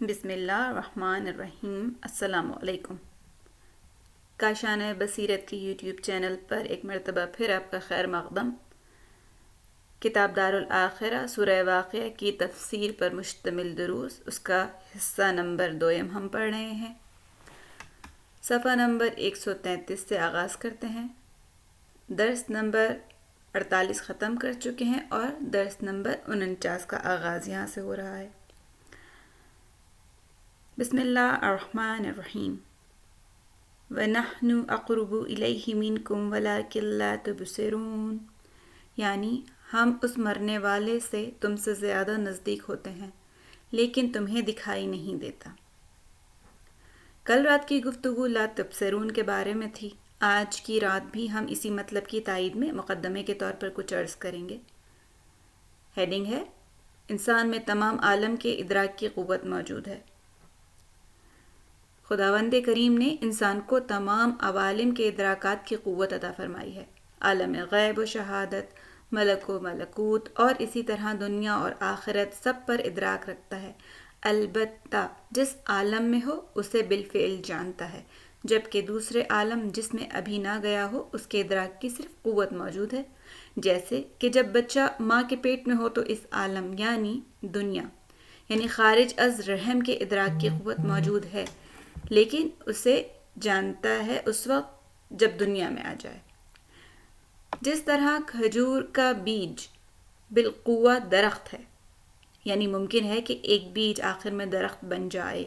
بسم اللہ الرحمن الرحیم۔ السلام علیکم۔ کاشانہ بصیرت کی یوٹیوب چینل پر ایک مرتبہ پھر آپ کا خیر مقدم۔ کتاب دارالآخرہ سورہ واقعہ کی تفسیر پر مشتمل دروس، اس کا حصہ نمبر 2 ہم پڑھ رہے ہیں۔ صفحہ نمبر 133 سے آغاز کرتے ہیں۔ درس نمبر 48 ختم کر چکے ہیں اور درس نمبر 49 کا آغاز یہاں سے ہو رہا ہے۔ بسم اللہ الرحمن الرحیم۔ وَنَحْنُ أَقْرَبُ إِلَيْهِ مِنْكُمْ وَلَكِنْ لَا تُبْصِرُونَ، یعنی ہم اس مرنے والے سے تم سے زیادہ نزدیک ہوتے ہیں لیکن تمہیں دکھائی نہیں دیتا۔ کل رات کی گفتگو لا تبصرون کے بارے میں تھی۔ آج کی رات بھی ہم اسی مطلب کی تائید میں مقدمے کے طور پر کچھ عرض کریں گے۔ ہیڈنگ ہے: انسان میں تمام عالم کے ادراک کی قوت موجود ہے۔ خداوند کریم نے انسان کو تمام عوالم کے ادراکات کی قوت عطا فرمائی ہے۔ عالم غیب و شہادت، ملک و ملکوت اور اسی طرح دنیا اور آخرت سب پر ادراک رکھتا ہے، البتہ جس عالم میں ہو اسے بالفعل جانتا ہے، جبکہ دوسرے عالم جس میں ابھی نہ گیا ہو اس کے ادراک کی صرف قوت موجود ہے۔ جیسے کہ جب بچہ ماں کے پیٹ میں ہو تو اس عالم یعنی دنیا یعنی خارج از رحم کے ادراک کی قوت موجود ہے، لیکن اسے جانتا ہے اس وقت جب دنیا میں آ جائے۔ جس طرح کھجور کا بیج بالقوہ درخت ہے، یعنی ممکن ہے کہ ایک بیج آخر میں درخت بن جائے،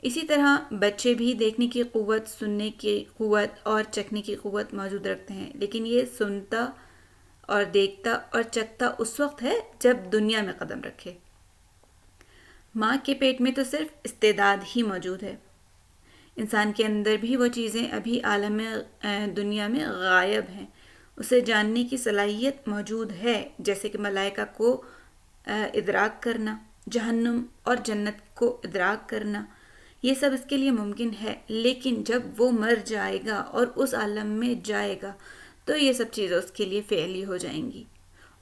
اسی طرح بچے بھی دیکھنے کی قوت، سننے کی قوت اور چکھنے کی قوت موجود رکھتے ہیں، لیکن یہ سنتا اور دیکھتا اور چکھتا اس وقت ہے جب دنیا میں قدم رکھے۔ ماں کے پیٹ میں تو صرف استعداد ہی موجود ہے۔ انسان کے اندر بھی وہ چیزیں ابھی عالم دنیا میں غائب ہیں، اسے جاننے کی صلاحیت موجود ہے، جیسے کہ ملائکہ کو ادراک کرنا، جہنم اور جنت کو ادراک کرنا، یہ سب اس کے لیے ممکن ہے، لیکن جب وہ مر جائے گا اور اس عالم میں جائے گا تو یہ سب چیزیں اس کے لیے فعلی ہو جائیں گی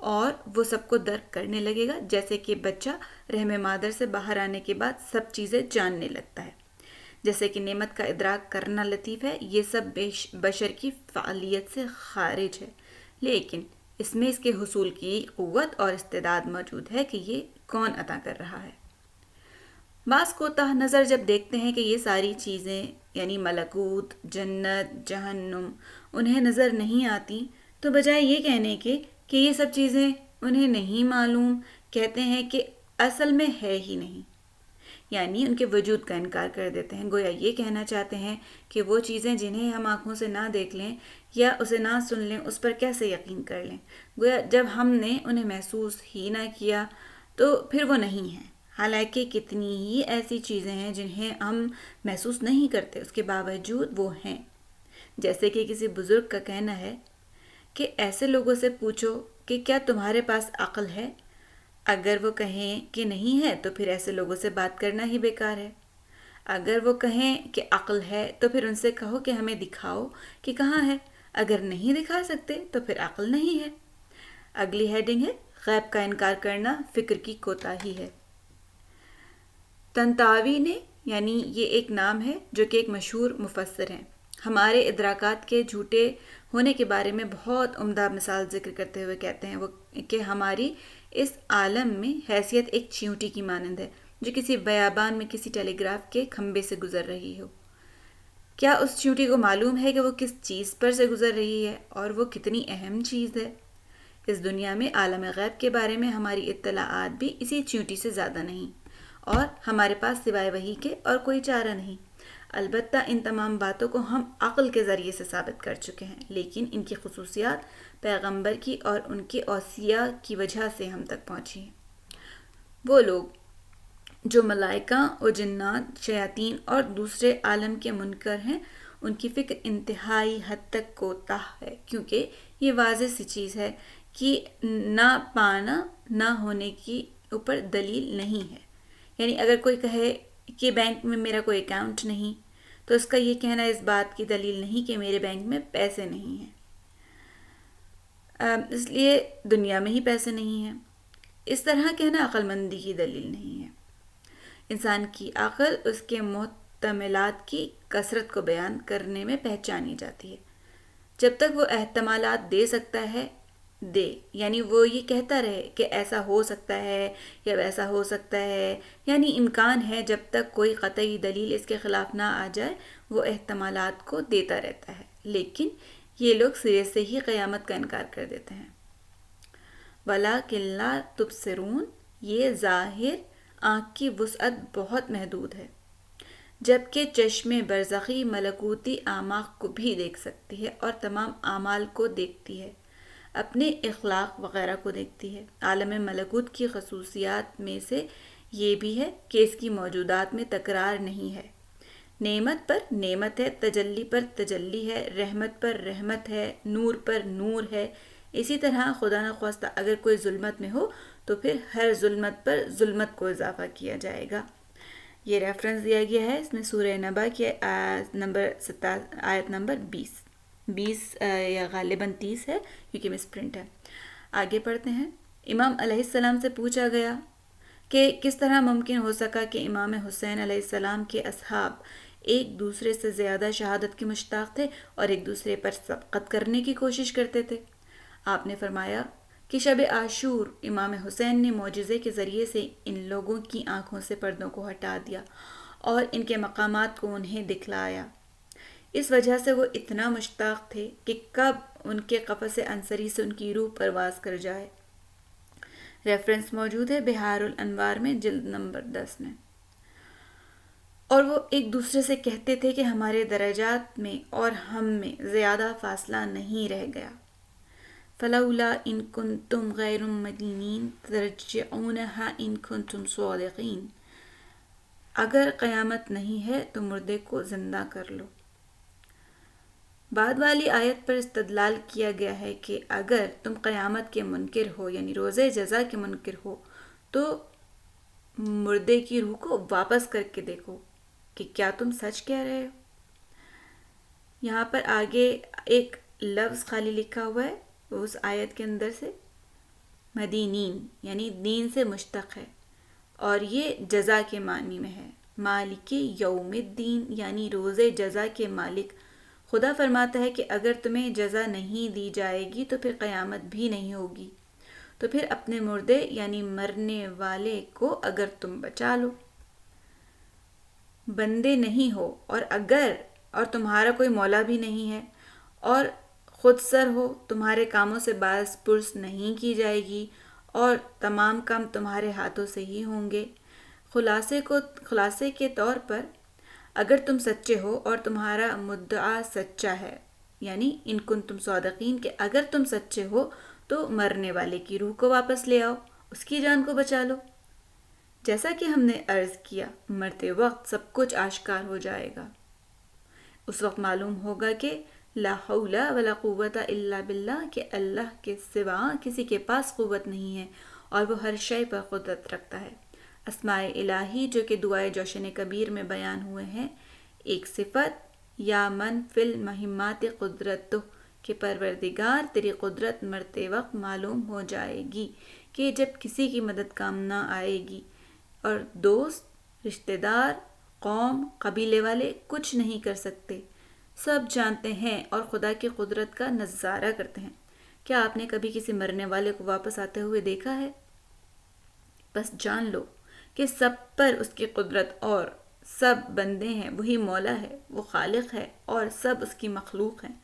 اور وہ سب کو درک کرنے لگے گا، جیسے کہ بچہ رحم مادر سے باہر آنے کے بعد سب چیزیں جاننے لگتا ہے۔ جیسے کہ نعمت کا ادراک کرنا لطیف ہے، یہ سب بشر کی فعالیت سے خارج ہے، لیکن اس میں اس کے حصول کی قوت اور استعداد موجود ہے کہ یہ کون عطا کر رہا ہے۔ بعض کوتاہ نظر جب دیکھتے ہیں کہ یہ ساری چیزیں یعنی ملکوت، جنت، جہنم انہیں نظر نہیں آتی، تو بجائے یہ کہنے کے کہ یہ سب چیزیں انہیں نہیں معلوم، کہتے ہیں کہ اصل میں ہے ہی نہیں، یعنی ان کے وجود کا انکار کر دیتے ہیں۔ گویا یہ کہنا چاہتے ہیں کہ وہ چیزیں جنہیں ہم آنکھوں سے نہ دیکھ لیں یا اسے نہ سن لیں اس پر کیسے یقین کر لیں؟ گویا جب ہم نے انہیں محسوس ہی نہ کیا تو پھر وہ نہیں ہیں، حالانکہ کتنی ہی ایسی چیزیں ہیں جنہیں ہم محسوس نہیں کرتے، اس کے باوجود وہ ہیں۔ جیسے کہ کسی بزرگ کا کہنا ہے کہ ایسے لوگوں سے پوچھو کہ کیا تمہارے پاس عقل ہے؟ اگر وہ کہیں کہ نہیں ہے تو پھر ایسے لوگوں سے بات کرنا ہی بیکار ہے۔ اگر وہ کہیں کہ عقل ہے تو پھر ان سے کہو کہ ہمیں دکھاؤ کہ کہاں ہے۔ اگر نہیں دکھا سکتے تو پھر عقل نہیں ہے۔ اگلی ہیڈنگ ہے: غیب کا انکار کرنا فکر کی کوتاہی ہے۔ طنطاوی نے یعنی یہ ایک نام ہے جو کہ ایک مشہور مفسر ہیں، ہمارے ادراکات کے جھوٹے ہونے کے بارے میں بہت عمدہ مثال ذکر کرتے ہوئے کہتے ہیں وہ کہ ہماری اس عالم میں حیثیت ایک چیونٹی کی مانند ہے جو کسی بیابان میں کسی ٹیلی گراف کے کھمبے سے گزر رہی ہو۔ کیا اس چیونٹی کو معلوم ہے کہ وہ کس چیز پر سے گزر رہی ہے اور وہ کتنی اہم چیز ہے؟ اس دنیا میں عالم غیب کے بارے میں ہماری اطلاعات بھی اسی چیونٹی سے زیادہ نہیں، اور ہمارے پاس سوائے وحی کے اور کوئی چارہ نہیں۔ البتہ ان تمام باتوں کو ہم عقل کے ذریعے سے ثابت کر چکے ہیں، لیکن ان کی خصوصیات پیغمبر کی اور ان کے اوصیاء کی وجہ سے ہم تک پہنچی ہیں۔ وہ لوگ جو ملائکہ و جنات، شیاطین اور دوسرے عالم کے منکر ہیں، ان کی فکر انتہائی حد تک کوتاہ ہے، کیونکہ یہ واضح سی چیز ہے کہ نہ پانا نہ ہونے کی اوپر دلیل نہیں ہے۔ یعنی اگر کوئی کہے کہ بینک میں میرا کوئی اکاؤنٹ نہیں، تو اس کا یہ کہنا اس بات کی دلیل نہیں کہ میرے بینک میں پیسے نہیں ہیں، اس لیے دنیا میں ہی پیسے نہیں ہیں۔ اس طرح کہنا عقل مندی کی دلیل نہیں ہے۔ انسان کی عقل اس کے محتملات کی کثرت کو بیان کرنے میں پہچانی جاتی ہے۔ جب تک وہ احتمالات دے سکتا ہے دے، یعنی وہ یہ کہتا رہے کہ ایسا ہو سکتا ہے یا ویسا ہو سکتا ہے، یعنی امکان ہے، جب تک کوئی قطعی دلیل اس کے خلاف نہ آ جائے وہ احتمالات کو دیتا رہتا ہے۔ لیکن یہ لوگ سرے سے ہی قیامت کا انکار کر دیتے ہیں۔ وَلَٰكِن لَا تُبْصِرُونَ، یہ ظاہر آنکھ کی وسعت بہت محدود ہے، جبکہ چشم برزخی ملکوتی اعماق کو بھی دیکھ سکتی ہے اور تمام اعمال کو دیکھتی ہے، اپنے اخلاق وغیرہ کو دیکھتی ہے۔ عالم ملکوت کی خصوصیات میں سے یہ بھی ہے کہ اس کی موجودات میں تکرار نہیں ہے، نعمت پر نعمت ہے، تجلی پر تجلی ہے، رحمت پر رحمت ہے، نور پر نور ہے۔ اسی طرح خدا نخواستہ اگر کوئی ظلمت میں ہو تو پھر ہر ظلمت پر ظلمت کو اضافہ کیا جائے گا۔ یہ ریفرنس دیا گیا ہے اس میں سورہ نبا کے آیت نمبر 20 یا غالباً 30 ہے کیونکہ مس پرنٹ ہے۔ آگے پڑھتے ہیں۔ امام علیہ السلام سے پوچھا گیا کہ کس طرح ممکن ہو سکا کہ امام حسین علیہ السلام کے اصحاب ایک دوسرے سے زیادہ شہادت کے مشتاق تھے اور ایک دوسرے پر سبقت کرنے کی کوشش کرتے تھے؟ آپ نے فرمایا کہ شب عاشور امام حسین نے معجزے کے ذریعے سے ان لوگوں کی آنکھوں سے پردوں کو ہٹا دیا اور ان کے مقامات کو انہیں دکھلایا۔ اس وجہ سے وہ اتنا مشتاق تھے کہ کب ان کے قفس عنصری سے ان کی روح پرواز کر جائے۔ ریفرنس موجود ہے بحار الانوار میں جلد نمبر 10 میں۔ اور وہ ایک دوسرے سے کہتے تھے کہ ہمارے درجات میں اور ہم میں زیادہ فاصلہ نہیں رہ گیا۔ فلولا ان کنتم غیر مدینین ترجعونها ان کنتم صادقین، اگر قیامت نہیں ہے تو مردے کو زندہ کر لو۔ بعد والی آیت پر استدلال کیا گیا ہے کہ اگر تم قیامت کے منکر ہو، یعنی روز جزا کے منکر ہو، تو مردے کی روح کو واپس کر کے دیکھو کہ کیا تم سچ کہہ رہے ہو۔ یہاں پر آگے ایک لفظ خالی لکھا ہوا ہے اس آیت کے اندر سے، مدینین یعنی دین سے مشتق ہے اور یہ جزا کے معنی میں ہے۔ مالک یوم الدین یعنی روز جزا کے مالک۔ خدا فرماتا ہے کہ اگر تمہیں جزا نہیں دی جائے گی تو پھر قیامت بھی نہیں ہوگی، تو پھر اپنے مردے یعنی مرنے والے کو اگر تم بچا لو، بندے نہیں ہو، اور تمہارا کوئی مولا بھی نہیں ہے، اور خود سر ہو، تمہارے کاموں سے باز پرس نہیں کی جائے گی اور تمام کام تمہارے ہاتھوں سے ہی ہوں گے۔ خلاصے کے طور پر اگر تم سچے ہو اور تمہارا مدعا سچا ہے، یعنی ان کنتم صادقین کہ اگر تم سچے ہو تو مرنے والے کی روح کو واپس لے آؤ، اس کی جان کو بچا لو۔ جیسا کہ ہم نے عرض کیا، مرتے وقت سب کچھ آشکار ہو جائے گا۔ اس وقت معلوم ہوگا کہ لا حول ولا قوت الا باللہ، کہ اللہ کے سوا کسی کے پاس قوت نہیں ہے اور وہ ہر شے پر قدرت رکھتا ہے۔ اسماء الہی جو کہ دعائے جوشن کبیر میں بیان ہوئے ہیں، ایک صفت یا من فی المہمات قدرت، کہ پروردگار تیری قدرت مرتے وقت معلوم ہو جائے گی کہ جب کسی کی مدد کام نہ آئے گی، اور دوست، رشتہ دار، قوم، قبیلے والے کچھ نہیں کر سکتے، سب جانتے ہیں اور خدا کی قدرت کا نظارہ کرتے ہیں۔ کیا آپ نے کبھی کسی مرنے والے کو واپس آتے ہوئے دیکھا ہے؟ بس جان لو کہ سب پر اس کی قدرت اور سب بندے ہیں، وہی مولا ہے، وہ خالق ہے اور سب اس کی مخلوق ہیں۔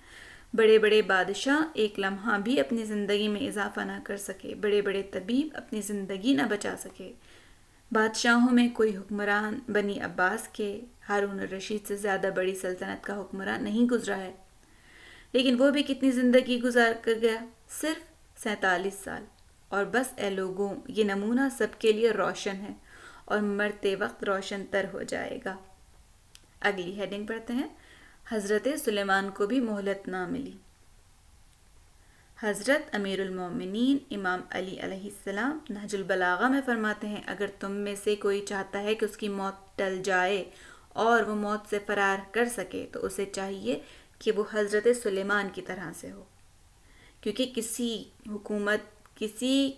بڑے بڑے بادشاہ ایک لمحہ بھی اپنی زندگی میں اضافہ نہ کر سکے، بڑے بڑے طبیب اپنی زندگی نہ بچا سکے۔ بادشاہوں میں کوئی حکمران بنی عباس کے ہارون الرشید سے زیادہ بڑی سلطنت کا حکمران نہیں گزرا ہے، لیکن وہ بھی کتنی زندگی گزار کر گیا، صرف 47 سال۔ اور بس اے لوگوں، یہ نمونہ سب کے لیے روشن ہے اور مرتے وقت روشن تر ہو جائے گا۔ اگلی ہیڈنگ پڑھتے ہیں۔ حضرت سلیمان کو بھی مہلت نہ ملی۔ حضرت امیر المومنین امام علی علیہ السلام نہج البلاغہ میں فرماتے ہیں، اگر تم میں سے کوئی چاہتا ہے کہ اس کی موت ٹل جائے اور وہ موت سے فرار کر سکے تو اسے چاہیے کہ وہ حضرت سلیمان کی طرح سے ہو، کیونکہ کسی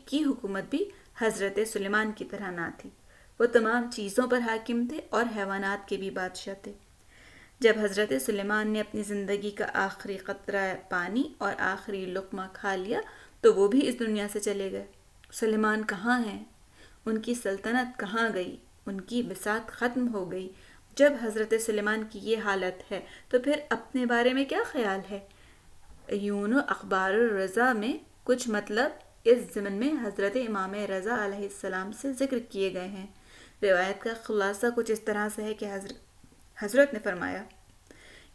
کی حکومت بھی حضرت سلیمان کی طرح نہ تھی۔ وہ تمام چیزوں پر حاکم تھے اور حیوانات کے بھی بادشاہ تھے۔ جب حضرت سلیمان نے اپنی زندگی کا آخری قطرہ پانی اور آخری لقمہ کھا لیا تو وہ بھی اس دنیا سے چلے گئے۔ سلیمان کہاں ہیں؟ ان کی سلطنت کہاں گئی؟ ان کی بساط ختم ہو گئی۔ جب حضرت سلیمان کی یہ حالت ہے تو پھر اپنے بارے میں کیا خیال ہے؟ عیون و اخبار الرضا میں کچھ مطلب اس ضمن میں حضرت امام رضا علیہ السلام سے ذکر کیے گئے ہیں۔ روایت کا خلاصہ کچھ اس طرح سے ہے کہ حضرت نے فرمایا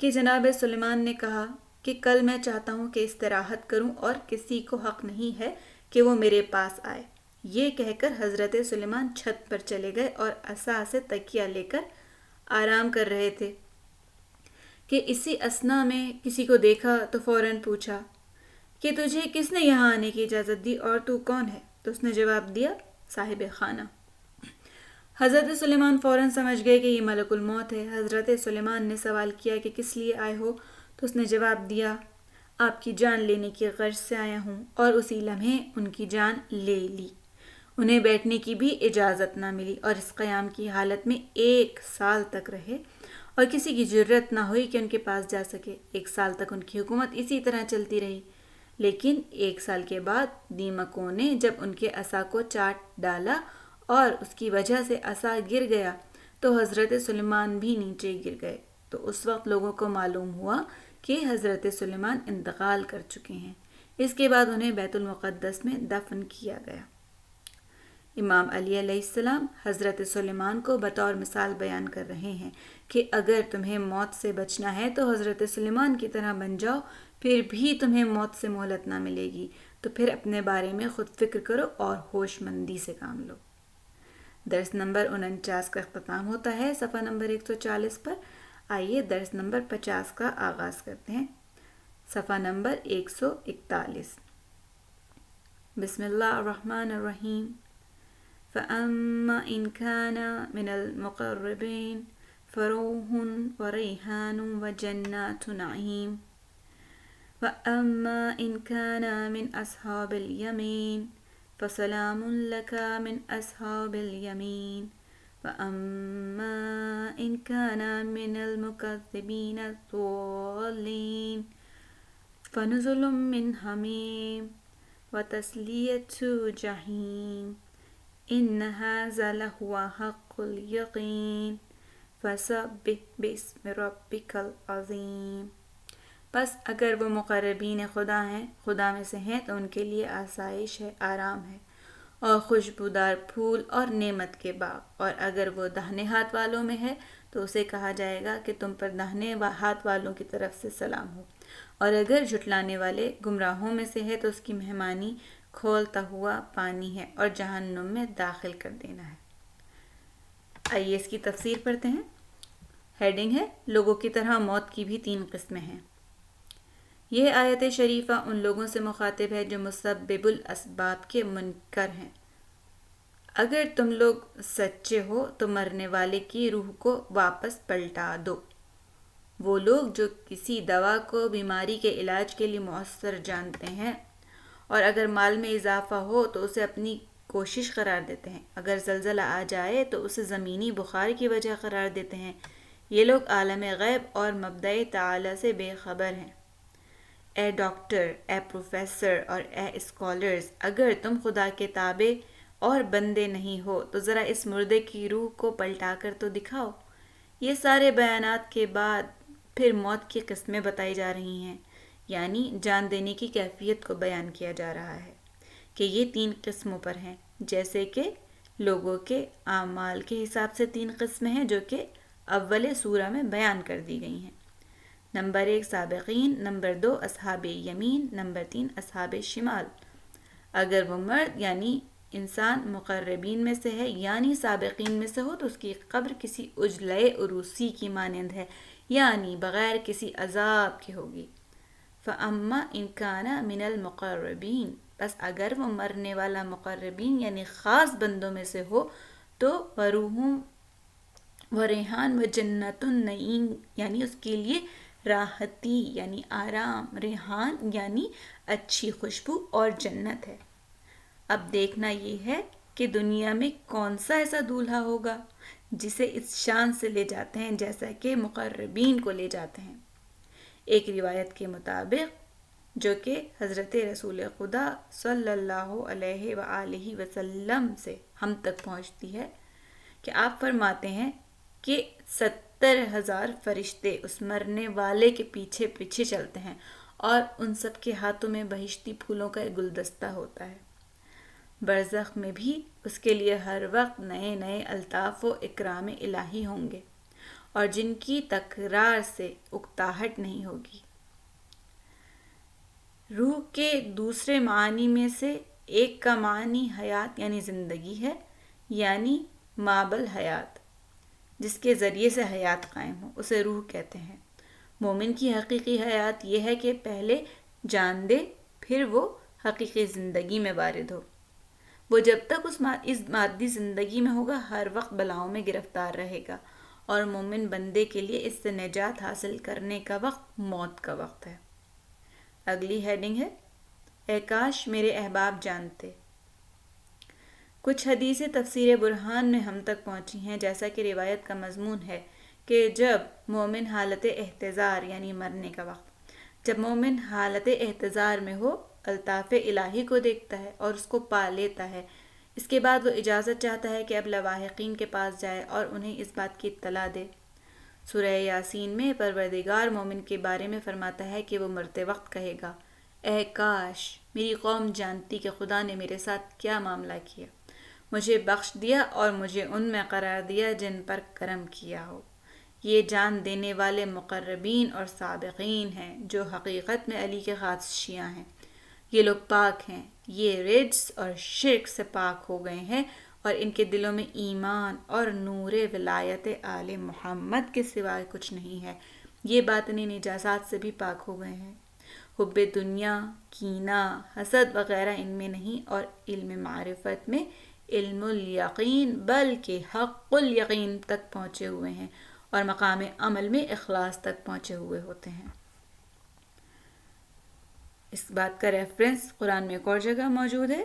کہ جناب سلیمان نے کہا کہ کل میں چاہتا ہوں کہ استراحت کروں اور کسی کو حق نہیں ہے کہ وہ میرے پاس آئے۔ یہ کہہ کر حضرت سلیمان چھت پر چلے گئے اور عصا سے تکیہ لے کر آرام کر رہے تھے کہ اسی اثنا میں کسی کو دیکھا تو فوراً پوچھا کہ تجھے کس نے یہاں آنے کی اجازت دی اور تو کون ہے؟ تو اس نے جواب دیا، صاحب خانہ۔ حضرت سلیمان فوراً سمجھ گئے کہ یہ ملک الموت ہے۔ حضرت سلیمان نے سوال کیا کہ کس لیے آئے ہو؟ تو اس نے جواب دیا، آپ کی جان لینے کی غرض سے آیا ہوں، اور اسی لمحے ان کی جان لے لی۔ انہیں بیٹھنے کی بھی اجازت نہ ملی اور اس قیام کی حالت میں 1 سال تک رہے اور کسی کی جرت نہ ہوئی کہ ان کے پاس جا سکے۔ 1 سال تک ان کی حکومت اسی طرح چلتی رہی، لیکن 1 سال کے بعد دیمکوں نے جب ان کے عصا کو چاٹ ڈالا اور اس کی وجہ سے عصا گر گیا تو حضرت سلیمان بھی نیچے گر گئے۔ تو اس وقت لوگوں کو معلوم ہوا کہ حضرت سلیمان انتقال کر چکے ہیں۔ اس کے بعد انہیں بیت المقدس میں دفن کیا گیا۔ امام علی علیہ السلام حضرت سلیمان کو بطور مثال بیان کر رہے ہیں کہ اگر تمہیں موت سے بچنا ہے تو حضرت سلیمان کی طرح بن جاؤ، پھر بھی تمہیں موت سے مہلت نہ ملے گی، تو پھر اپنے بارے میں خود فکر کرو اور ہوش مندی سے کام لو۔ درس نمبر 49 کا اختتام ہوتا ہے صفحہ نمبر 140 پر۔ آئیے درس نمبر 50 کا آغاز کرتے ہیں، صفحہ نمبر 141۔ بسم اللہ الرحمن الرحیم۔ فَأَمَّا إِنْ كَانَ مِنَ الْمُقَرَّبِينَ فَرَوْحٌ وَرَيْحَانٌ وَجَنَّاتُ نَعِيمٍ وَأَمَّا إِنْ كَانَ مِنْ أَصْحَابِ الْيَمِينِ فَسَلَامٌ لَكَ مِنْ أَصْحَابِ الْيَمِينِ وَأَمَّا إِنْ كَانَ مِنَ الْمُكَذِّبِينَ الضَّالِّينَ فَنُزُلٌ مِّنْ حَمِيمٍ وَتَصْلِيَةُ جَحِيمٍ إِنَّ هَذَا لَهُوَ حَقُّ الْيَقِينِ فَسَبِّحْ بِاسْمِ رَبِّكَ الْعَظِيمِ۔ بس اگر وہ مقربین خدا ہیں، خدا میں سے ہیں، تو ان کے لیے آسائش ہے، آرام ہے اور خوشبودار پھول اور نعمت کے باغ، اور اگر وہ داہنے ہاتھ والوں میں ہے تو اسے کہا جائے گا کہ تم پر داہنے ہاتھ والوں کی طرف سے سلام ہو، اور اگر جھٹلانے والے گمراہوں میں سے ہے تو اس کی مہمانی کھولتا ہوا پانی ہے اور جہنم میں داخل کر دینا ہے۔ آئیے اس کی تفسیر پڑھتے ہیں۔ ہیڈنگ ہے، لوگوں کی طرح موت کی بھی 3 قسمیں ہیں۔ یہ آیت شریفہ ان لوگوں سے مخاطب ہے جو مسبب الاسباب کے منکر ہیں۔ اگر تم لوگ سچے ہو تو مرنے والے کی روح کو واپس پلٹا دو۔ وہ لوگ جو کسی دوا کو بیماری کے علاج کے لیے مؤثر جانتے ہیں اور اگر مال میں اضافہ ہو تو اسے اپنی کوشش قرار دیتے ہیں، اگر زلزلہ آ جائے تو اسے زمینی بخار کی وجہ قرار دیتے ہیں، یہ لوگ عالم غیب اور مبدأ تعالی سے بے خبر ہیں۔ اے ڈاکٹر، اے پروفیسر اور اے اسکالرز، اگر تم خدا کے تابع اور بندے نہیں ہو تو ذرا اس مردے کی روح کو پلٹا کر تو دکھاؤ۔ یہ سارے بیانات کے بعد پھر موت کی قسمیں بتائی جا رہی ہیں، یعنی جان دینے کی کیفیت کو بیان کیا جا رہا ہے کہ یہ 3 قسموں پر ہیں، جیسے کہ لوگوں کے اعمال کے حساب سے 3 قسمیں ہیں جو کہ اول سورہ میں بیان کر دی گئی ہیں۔ نمبر 1 سابقین، نمبر 2 اصحاب یمین، نمبر 3 اصحاب شمال۔ اگر وہ مرد یعنی انسان مقربین میں سے ہے یعنی سابقین میں سے ہو تو اس کی قبر کسی عجلۂ عروسی کی مانند ہے، یعنی بغیر کسی عذاب کے ہوگی۔ فَأَمَّا إِنْ كَانَ مِنَ الْمُقَرَّبِينَ، بس اگر وہ مرنے والا مقربین یعنی خاص بندوں میں سے ہو تو وَرُوحٌ وَرَيْحَانٌ وَجَنَّةُ النَّعِيمِ، یعنی اس کے لیے راحتی یعنی آرام، ریحان یعنی اچھی خوشبو اور جنت ہے۔ اب دیکھنا یہ ہے کہ دنیا میں کون سا ایسا دولہا ہوگا جسے اس شان سے لے جاتے ہیں جیسا کہ مقربین کو لے جاتے ہیں۔ ایک روایت کے مطابق جو کہ حضرت رسول خدا صلی اللہ علیہ وآلہ وسلم سے ہم تک پہنچتی ہے کہ آپ فرماتے ہیں کہ 70,000 فرشتے اس مرنے والے کے پیچھے پیچھے چلتے ہیں اور ان سب کے ہاتھوں میں بہشتی پھولوں کا ایک گلدستہ ہوتا ہے۔ برزخ میں بھی اس کے لیے ہر وقت نئے نئے الطاف و اکرام الہی ہوں گے اور جن کی تکرار سے اکتاہٹ نہیں ہوگی۔ روح کے دوسرے معنی میں سے ایک کا معنی حیات یعنی زندگی ہے، یعنی مابل حیات، جس کے ذریعے سے حیات قائم ہو، اسے روح کہتے ہیں۔ مومن کی حقیقی حیات یہ ہے کہ پہلے جان دے پھر وہ حقیقی زندگی میں وارد ہو۔ وہ جب تک اس مادی زندگی میں ہوگا ہر وقت بلاؤں میں گرفتار رہے گا، اور مومن بندے کے لیے اس سے نجات حاصل کرنے کا وقت موت کا وقت ہے۔ اگلی ہیڈنگ ہے اے کاش میرے احباب جانتے۔ کچھ حدیثیں تفسیر برہان میں ہم تک پہنچی ہیں، جیسا کہ روایت کا مضمون ہے کہ جب مومن حالت احتضار یعنی مرنے کا وقت، جب مومن حالت احتضار میں ہو الطاف الہی کو دیکھتا ہے اور اس کو پا لیتا ہے، اس کے بعد وہ اجازت چاہتا ہے کہ اب لواحقین کے پاس جائے اور انہیں اس بات کی اطلاع دے۔ سورہ یاسین میں پروردگار مومن کے بارے میں فرماتا ہے کہ وہ مرتے وقت کہے گا اے کاش میری قوم جانتی کہ خدا نے میرے ساتھ کیا معاملہ کیا، مجھے بخش دیا اور مجھے ان میں قرار دیا جن پر کرم کیا ہو۔ یہ جان دینے والے مقربین اور سابقین ہیں جو حقیقت میں علی کے خاصشیاں ہیں۔ یہ لوگ پاک ہیں، یہ رجس اور شرک سے پاک ہو گئے ہیں اور ان کے دلوں میں ایمان اور نور ولایت آل محمد کے سوا کچھ نہیں ہے۔ یہ باطنی نجاسات سے بھی پاک ہو گئے ہیں۔ حب دنیا، کینہ، حسد وغیرہ ان میں نہیں، اور علم معرفت میں علم الیقین بلکہ حق الیقین تک پہنچے ہوئے ہیں، اور مقام عمل میں اخلاص تک پہنچے ہوئے ہوتے ہیں۔ اس بات کا ریفرنس قرآن میں ایک اور جگہ موجود ہے،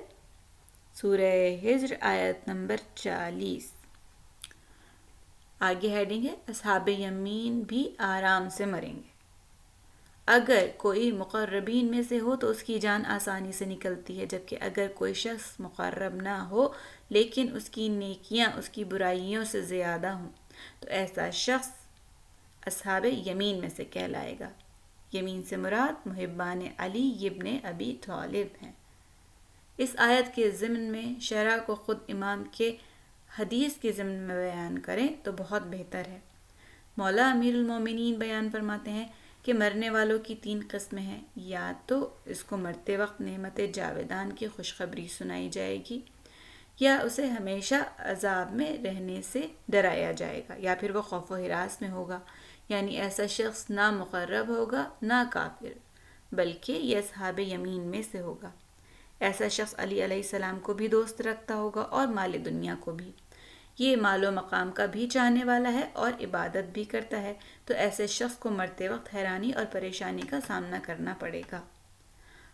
سورہ ہجر آیت نمبر 40۔ آگے ہیڈنگ ہے اصحاب یمین بھی آرام سے مریں گے۔ اگر کوئی مقربین میں سے ہو تو اس کی جان آسانی سے نکلتی ہے، جبکہ اگر کوئی شخص مقرب نہ ہو لیکن اس کی نیکیاں اس کی برائیوں سے زیادہ ہوں تو ایسا شخص اصحاب یمین میں سے کہلائے گا۔ یمین سے مراد محبان علی ابن ابی طالب ہیں۔ اس آیت کے ضمن میں شرح کو خود امام کے حدیث کے ضمن میں بیان کریں تو بہت بہتر ہے۔ مولا امیر المومنین بیان فرماتے ہیں کہ مرنے والوں کی 3 قسمیں ہیں، یا تو اس کو مرتے وقت نعمت جاویدان کی خوشخبری سنائی جائے گی، یا اسے ہمیشہ عذاب میں رہنے سے ڈرایا جائے گا، یا پھر وہ خوف و ہراس میں ہوگا، یعنی ایسا شخص نہ مقرب ہوگا نہ کافر، بلکہ یہ اصحاب یمین میں سے ہوگا۔ ایسا شخص علی علیہ السلام کو بھی دوست رکھتا ہوگا اور مال دنیا کو بھی، یہ مال و مقام کا بھی چاہنے والا ہے اور عبادت بھی کرتا ہے، تو ایسے شخص کو مرتے وقت حیرانی اور پریشانی کا سامنا کرنا پڑے گا۔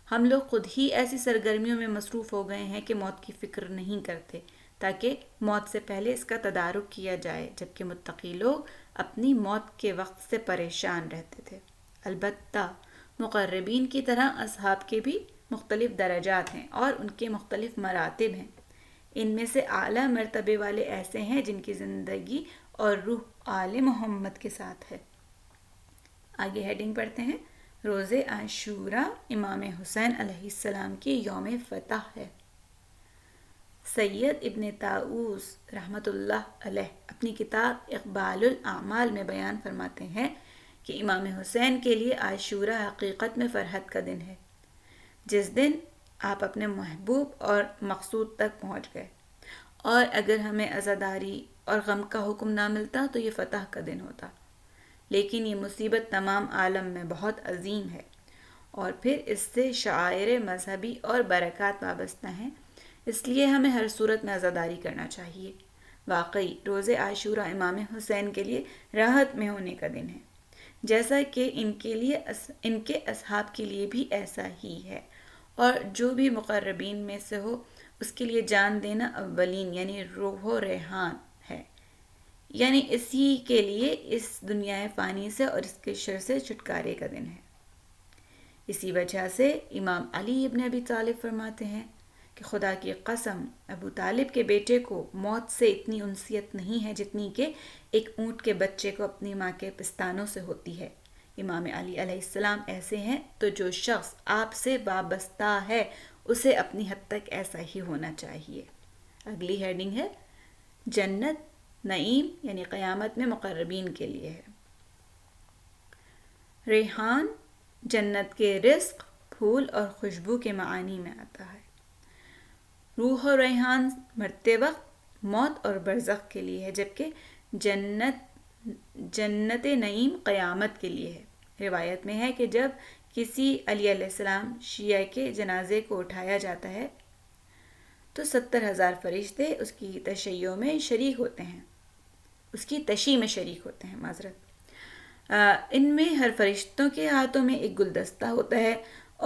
ہم لوگ خود ہی ایسی سرگرمیوں میں مصروف ہو گئے ہیں کہ موت کی فکر نہیں کرتے تاکہ موت سے پہلے اس کا تدارک کیا جائے، جبکہ متقی لوگ اپنی موت کے وقت سے پریشان رہتے تھے۔ البتہ مقربین کی طرح اصحاب کے بھی مختلف درجات ہیں اور ان کے مختلف مراتب ہیں۔ ان میں سے اعلیٰ مرتبے والے ایسے ہیں جن کی زندگی اور روح آل محمد کے ساتھ ہے۔ آگے ہیڈنگ پڑھتے ہیں روز عاشوراء امام حسین علیہ السلام کی یوم فتح ہے۔ سید ابن طاؤس رحمۃ اللہ علیہ اپنی کتاب اقبال الاعمال میں بیان فرماتے ہیں کہ امام حسین کے لیے عاشوراء حقیقت میں فرحت کا دن ہے، جس دن آپ اپنے محبوب اور مقصود تک پہنچ گئے، اور اگر ہمیں عزاداری اور غم کا حکم نہ ملتا تو یہ فتح کا دن ہوتا، لیکن یہ مصیبت تمام عالم میں بہت عظیم ہے، اور پھر اس سے شعائر مذہبی اور برکات وابستہ ہیں، اس لیے ہمیں ہر صورت میں عزاداری کرنا چاہیے۔ واقعی روز عاشوراء امام حسین کے لیے راحت میں ہونے کا دن ہے، جیسا کہ ان کے اصحاب کے لیے بھی ایسا ہی ہے، اور جو بھی مقربین میں سے ہو اس کے لیے جان دینا اولین یعنی روح و ریحان ہے، یعنی اسی کے لیے اس دنیا فانی سے اور اس کے شر سے چھٹکارے کا دن ہے۔ اسی وجہ سے امام علی ابن ابی طالب فرماتے ہیں کہ خدا کی قسم ابو طالب کے بیٹے کو موت سے اتنی انسیت نہیں ہے جتنی کہ ایک اونٹ کے بچے کو اپنی ماں کے پستانوں سے ہوتی ہے۔ امام علی علیہ السلام ایسے ہیں تو جو شخص آپ سے وابستہ ہے اسے اپنی حد تک ایسا ہی ہونا چاہیے۔ اگلی ہیڈنگ ہے جنت نعیم یعنی قیامت میں مقربین کے لیے ہے۔ ریحان جنت کے رزق، پھول اور خوشبو کے معانی میں آتا ہے۔ روح و ریحان مرتے وقت موت اور برزخ کے لیے ہے، جبکہ جنت نعیم قیامت کے لیے ہے۔ روایت میں ہے کہ جب کسی علی علیہ السلام شیعہ کے جنازے کو اٹھایا جاتا ہے تو 70,000 فرشتے اس کی تشیع میں شریک ہوتے ہیں، معذرت۔ ان میں ہر فرشتوں کے ہاتھوں میں ایک گلدستہ ہوتا ہے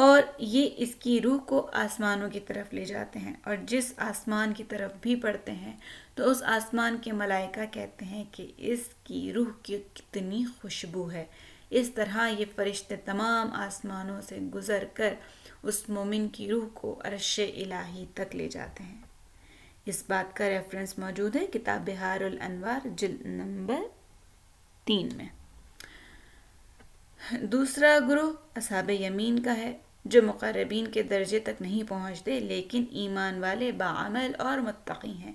اور یہ اس کی روح کو آسمانوں کی طرف لے جاتے ہیں، اور جس آسمان کی طرف بھی پڑھتے ہیں تو اس آسمان کے ملائکہ کہتے ہیں کہ اس کی روح کی کتنی خوشبو ہے۔ اس طرح یہ فرشتے تمام آسمانوں سے گزر کر اس مومن کی روح کو عرش الہی تک لے جاتے ہیں۔ اس بات کا ریفرنس موجود ہے کتاب بحار الانوار جلد نمبر 3 میں۔ دوسرا گروہ اصحاب یمین کا ہے، جو مقربین کے درجے تک نہیں پہنچتے لیکن ایمان والے باعمل اور متقی ہیں۔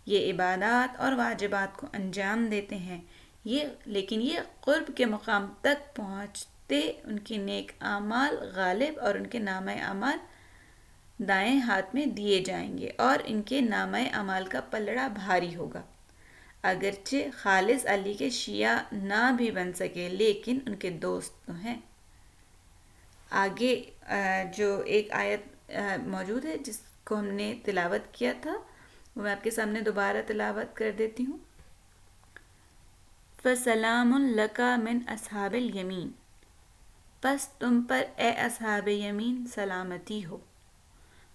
یہ عبادات اور واجبات کو انجام دیتے ہیں، لیکن یہ قرب کے مقام تک پہنچتے ان کے نیک اعمال غالب اور ان کے نامہ اعمال دائیں ہاتھ میں دیے جائیں گے اور ان کے نامہ اعمال کا پلڑا بھاری ہوگا۔ اگرچہ خالص علی کے شیعہ نہ بھی بن سکے لیکن ان کے دوست تو ہیں۔ آگے جو ایک آیت موجود ہے جس کو ہم نے تلاوت کیا تھا وہ میں آپ کے سامنے دوبارہ تلاوت کر دیتی ہوں۔ فَسَلَامٌ لَکَ مِنْ أَصْحَابِ الْيَمِینِ، پس تم پر اے اصحاب یمین سلامتی ہو۔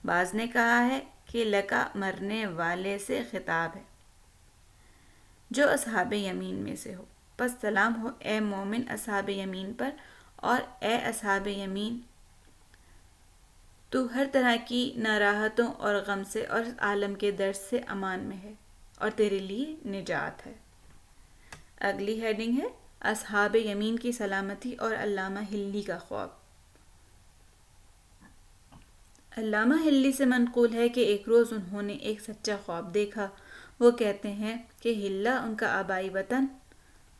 بعض نے کہا ہے کہ لکا مرنے والے سے خطاب ہے جو اصحاب یمین میں سے ہو، پس سلام ہو اے مومن اصحاب یمین پر، اور اے اصحاب یمین تو ہر طرح کی ناراحتوں اور غم سے اور عالم کے درد سے امان میں ہے اور تیرے لیے نجات ہے۔ اگلی ہیڈنگ ہے اصحاب یمین کی سلامتی اور علامہ ہلی کا خواب۔ علامہ ہلی سے منقول ہے کہ ایک روز انہوں نے ایک سچا خواب دیکھا۔ وہ کہتے ہیں کہ ہلہ ان کا آبائی وطن،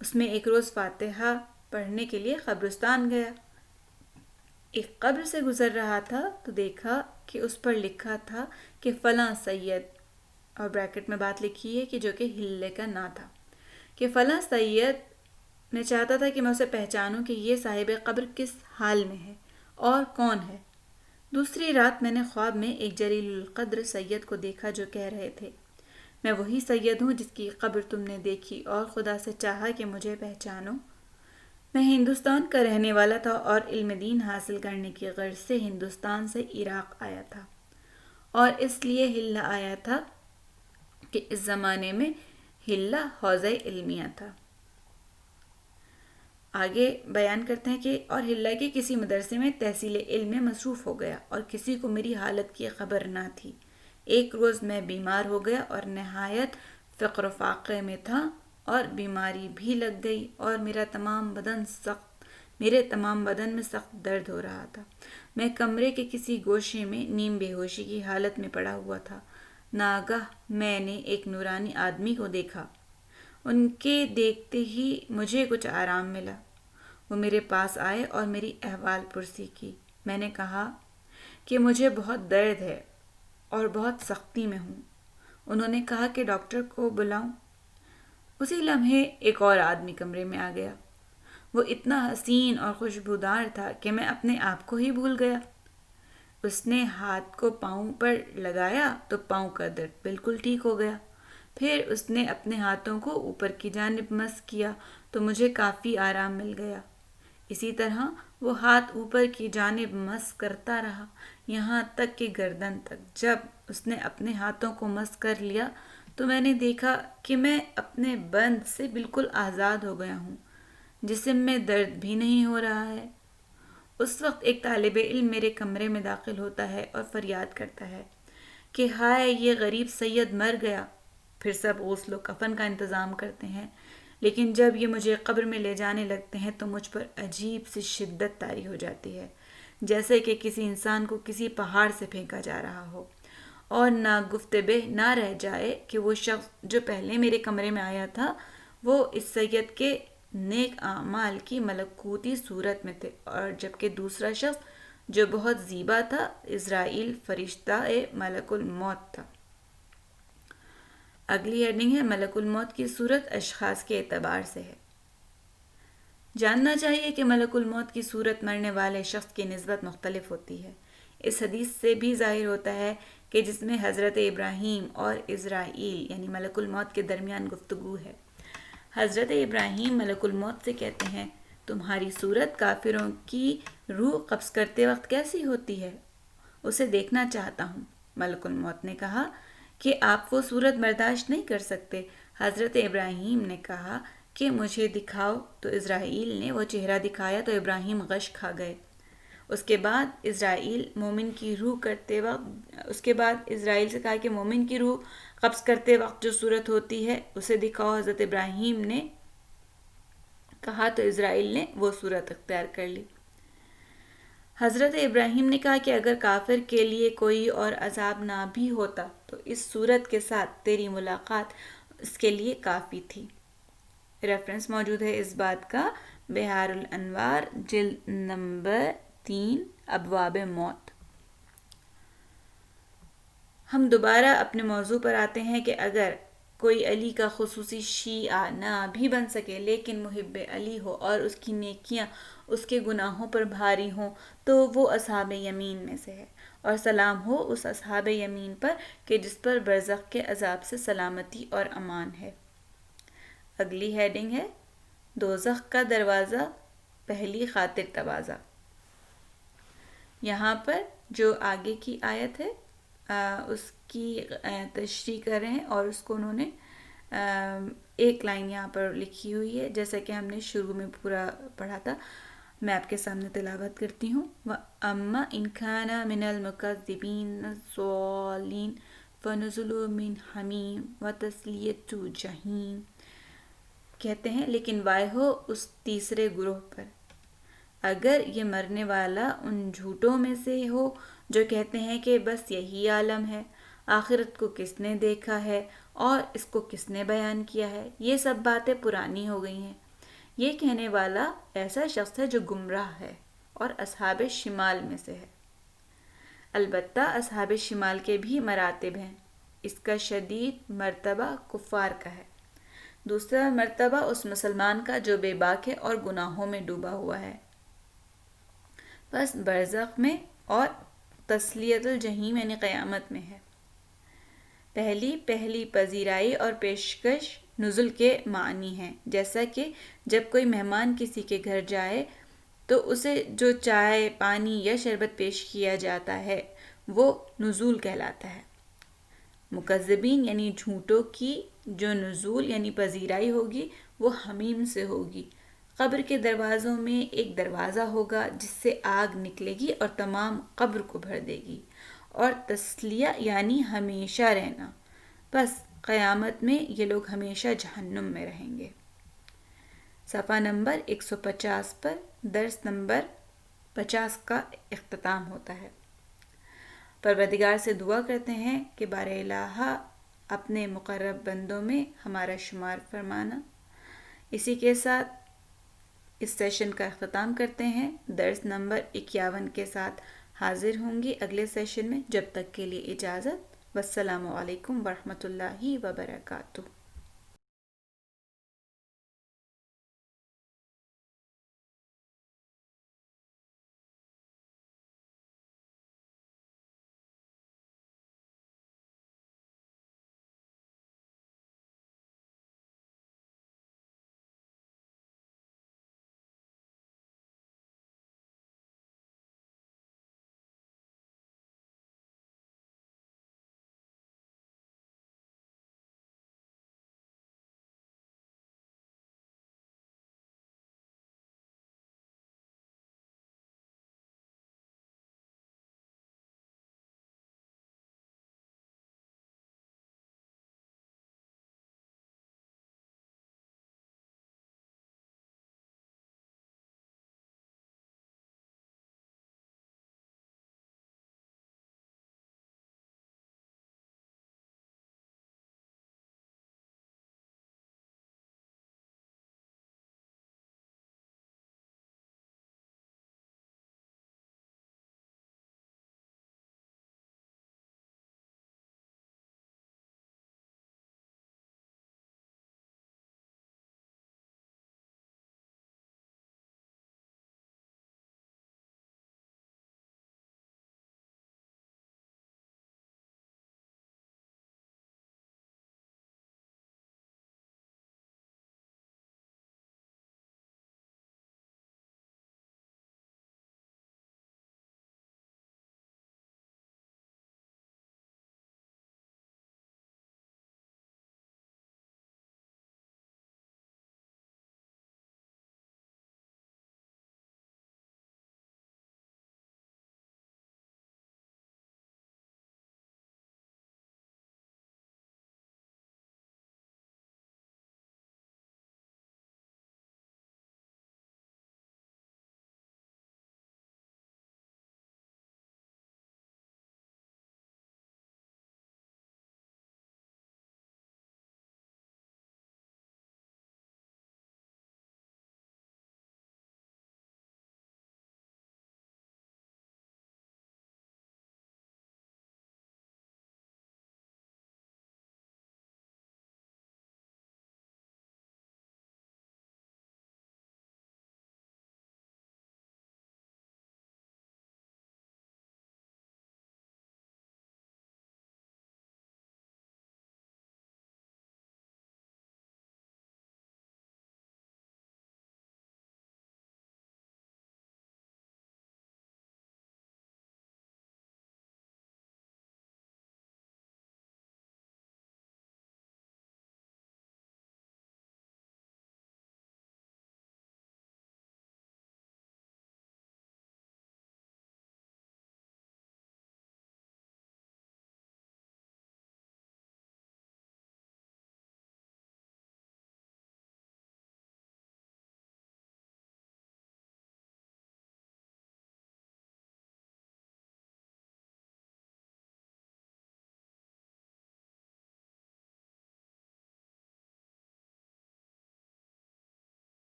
اس میں ایک روز فاتحہ پڑھنے کے لیے قبرستان گیا۔ ایک قبر سے گزر رہا تھا تو دیکھا کہ اس پر لکھا تھا کہ فلاں سید، اور بریکٹ میں بات لکھی ہے کہ جو کہ ہلے کا نام تھا، کہ فلاں سید میں چاہتا تھا کہ میں اسے پہچانوں کہ یہ صاحب قبر کس حال میں ہے اور کون ہے۔ دوسری رات میں نے خواب میں ایک جلیل القدر سید کو دیکھا جو کہہ رہے تھے، میں وہی سید ہوں جس کی قبر تم نے دیکھی، اور خدا سے چاہا کہ مجھے پہچانو۔ میں ہندوستان کا رہنے والا تھا اور علم دین حاصل کرنے کی غرض سے ہندوستان سے عراق آیا تھا، اور اس لیے ہلہ آیا تھا کہ اس زمانے میں ہلہ حوزہ علمیہ تھا۔ آگے بیان کرتے ہیں کہ اور ہلہ کے کسی مدرسے میں تحصیل علم میں مصروف ہو گیا اور کسی کو میری حالت کی خبر نہ تھی۔ ایک روز میں بیمار ہو گیا اور نہایت فقر و فاقے میں تھا، اور بیماری بھی لگ گئی اور میرے تمام بدن میں سخت درد ہو رہا تھا۔ میں کمرے کے کسی گوشے میں نیم بے ہوشی کی حالت میں پڑا ہوا تھا۔ ناگاہ میں نے ایک نورانی آدمی کو دیکھا۔ ان کے دیکھتے ہی مجھے کچھ آرام ملا۔ وہ میرے پاس آئے اور میری احوال پرسی کی۔ میں نے کہا کہ مجھے بہت درد ہے اور بہت سختی میں ہوں۔ انہوں نے کہا کہ ڈاکٹر کو بلاؤں۔ اسی لمحے ایک اور آدمی کمرے میں آ گیا۔ وہ اتنا حسین اور خوشبودار تھا کہ میں اپنے آپ کو ہی بھول گیا۔ اس نے ہاتھ کو پاؤں پر لگایا تو پاؤں کا درد بالکل ٹھیک ہو گیا۔ پھر اس نے اپنے ہاتھوں کو اوپر کی جانب مس کیا تو مجھے کافی آرام مل گیا۔ اسی طرح وہ ہاتھ اوپر کی جانب مس کرتا رہا یہاں تک کہ گردن تک۔ جب اس نے اپنے ہاتھوں کو مس کر لیا تو میں نے دیکھا کہ میں اپنے بند سے بالکل آزاد ہو گیا ہوں، جسم میں درد بھی نہیں ہو رہا ہے۔ اس وقت ایک طالب علم میرے کمرے میں داخل ہوتا ہے اور فریاد کرتا ہے کہ ہائے یہ غریب سید مر گیا۔ پھر سب غسل و کفن کا انتظام کرتے ہیں، لیکن جب یہ مجھے قبر میں لے جانے لگتے ہیں تو مجھ پر عجیب سی شدت طاری ہو جاتی ہے، جیسے کہ کسی انسان کو کسی پہاڑ سے پھینکا جا رہا ہو، اور نہ گفتبہ نہ رہ جائے کہ وہ شخص جو پہلے میرے کمرے میں آیا تھا وہ اس سید کے نیک اعمال کی ملکوتی صورت میں تھے، اور جبکہ دوسرا شخص جو بہت زیبا تھا اسرائیل فرشتہ ملک الموت تھا۔ اگلی ہیڈنگ ہے ملک الموت کی صورت اشخاص کے اعتبار سے ہے۔ جاننا چاہیے کہ ملک الموت کی صورت مرنے والے شخص کی نسبت مختلف ہوتی ہے۔ اس حدیث سے بھی ظاہر ہوتا ہے کہ جس میں حضرت ابراہیم اور اسرائیل یعنی ملک الموت کے درمیان گفتگو ہے۔ حضرت ابراہیم ملک الموت سے کہتے ہیں تمہاری صورت کافروں کی روح قبض کرتے وقت کیسی ہوتی ہے؟ اسے دیکھنا چاہتا ہوں۔ ملک الموت نے کہا کہ آپ وہ صورت برداشت نہیں کر سکتے۔ حضرت ابراہیم نے کہا کہ مجھے دکھاؤ، تو اسرائیل نے وہ چہرہ دکھایا تو ابراہیم غش کھا گئے۔ اس کے بعد اسرائیل سے کہا کہ مومن کی روح قبض کرتے وقت جو صورت ہوتی ہے اسے دکھاؤ۔ حضرت ابراہیم نے کہا تو اسرائیل نے وہ صورت اختیار کر لی۔ حضرت ابراہیم نے کہا کہ اگر کافر کے لیے کوئی اور عذاب نہ بھی ہوتا تو اس صورت کے ساتھ تیری ملاقات اس کے لیے کافی تھی۔ ریفرنس موجود ہے اس بات کا بحار الانوار جلد نمبر 3 ابواب موت۔ ہم دوبارہ اپنے موضوع پر آتے ہیں کہ اگر کوئی علی کا خصوصی شیعہ نہ بھی بن سکے لیکن محب علی ہو اور اس کی نیکیاں اس کے گناہوں پر بھاری ہوں تو وہ اصحاب یمین میں سے ہے، اور سلام ہو اس اصحاب یمین پر کہ جس پر برزخ کے عذاب سے سلامتی اور امان ہے۔ اگلی ہیڈنگ ہے دوزخ کا دروازہ پہلی خاطر تواضع۔ یہاں پر جو آگے کی آیت ہے اس کی تشریح کر رہے ہیں اور اس کو انہوں نے ایک لائن یہاں پر لکھی ہوئی ہے جیسا کہ ہم نے شروع میں پورا پڑھا تھا۔ میں آپ کے سامنے تلاوت کرتی ہوں۔ وَأَمَّا إِنْ كَانَ مِنَ الْمُكَذِّبِينَ الضَّالِّينَ فَنُزُلٌ مِّنْ حَمِيمٍ وَتَصْلِيَةُ جَحِيمٍ۔ کہتے ہیں لیکن وائے ہو اس تیسرے گروہ پر، اگر یہ مرنے والا ان جھوٹوں میں سے ہو جو کہتے ہیں کہ بس یہی عالم ہے، آخرت کو کس نے دیکھا ہے اور اس کو کس نے بیان کیا ہے، یہ سب باتیں پرانی ہو گئی ہیں۔ یہ کہنے والا ایسا شخص ہے جو گمراہ ہے اور اصحاب شمال میں سے ہے۔ البتہ اصحاب شمال کے بھی مراتب ہیں، اس کا شدید مرتبہ کفار کا ہے، دوسرا مرتبہ اس مسلمان کا جو بے باک ہے اور گناہوں میں ڈوبا ہوا ہے، بس برزخ میں اور تسلیت الجحیم یعنی قیامت میں ہے۔ پہلی پذیرائی اور پیشکش نزول کے معنی ہیں، جیسا کہ جب کوئی مہمان کسی کے گھر جائے تو اسے جو چائے، پانی یا شربت پیش کیا جاتا ہے وہ نزول کہلاتا ہے۔ مکذبین یعنی جھوٹوں کی جو نزول یعنی پذیرائی ہوگی وہ حمیم سے ہوگی۔ قبر کے دروازوں میں ایک دروازہ ہوگا جس سے آگ نکلے گی اور تمام قبر کو بھر دے گی، اور تسلیہ یعنی ہمیشہ رہنا، بس قیامت میں یہ لوگ ہمیشہ جہنم میں رہیں گے۔ صفحہ نمبر 150 پر درس نمبر 50 کا اختتام ہوتا ہے۔ پروردگار سے دعا کرتے ہیں کہ بار الہ اپنے مقرب بندوں میں ہمارا شمار فرمانا۔ اسی کے ساتھ اس سیشن کا اختتام کرتے ہیں۔ درس نمبر 51 کے ساتھ حاضر ہوں گی اگلے سیشن میں، جب تک کے لیے اجازت۔ والسلام علیکم ورحمۃ اللہ وبرکاتہ۔